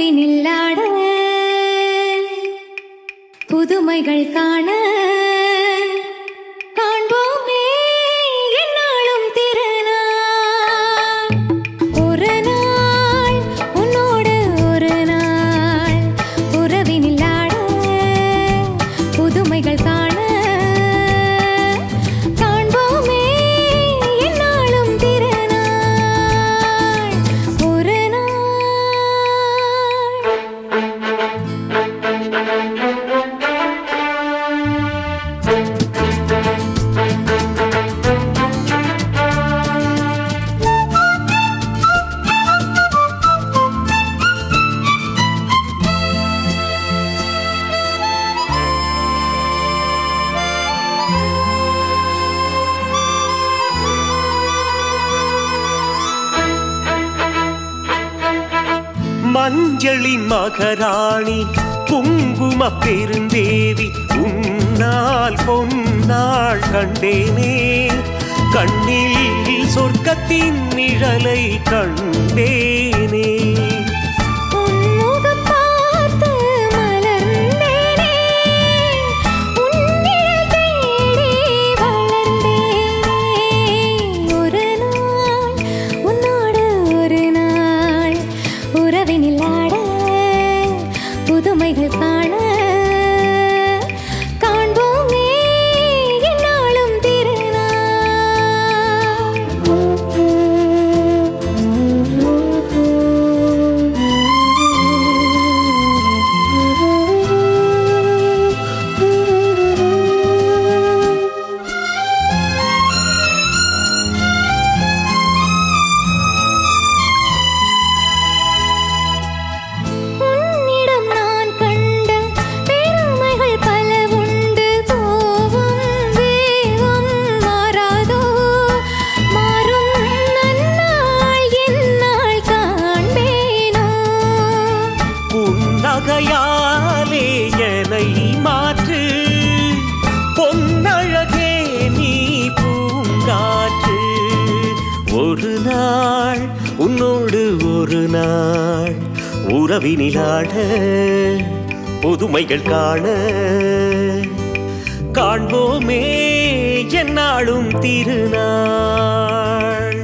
உறவினில்லாட புதுமைகள் காண காண்போமே என்னாலும் திருநாள். ஒரு நாள் உன்னோடு ஒரு நாள் உறவினில்லாட புதுமைகள் காண காண்போமே என்னாலும் திருநாள். ஒரு நாள் மஞ்சளின் மகராணி குங்கும பெருந்தேவி உன்னால் பொன்னாள் கண்டேனே. கண்ணில் சொர்க்கத்தின் நிழலை கண்டேனே. புதுமைகள் காண காண்போமே என்னாலும் நகையாலே என்னை மாற்று பொன்னழகே நீ பூங்காற்று. ஒரு நாள் உன்னோடு ஒரு நாள் உறவினிலாட புதுமைகள் காண காண்போமே என்னாலும் திருநாள்.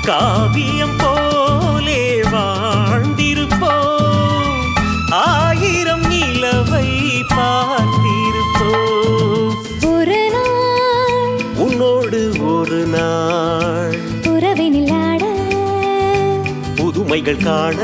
காவியம் போலே வாழ்ந்திருப்போம், ஆயிரம் நிலவை பார்த்திருப்போம். ஒரு நாள் உன்னோடு ஒரு நாள் உறவினிலாட புதுமைகள் காண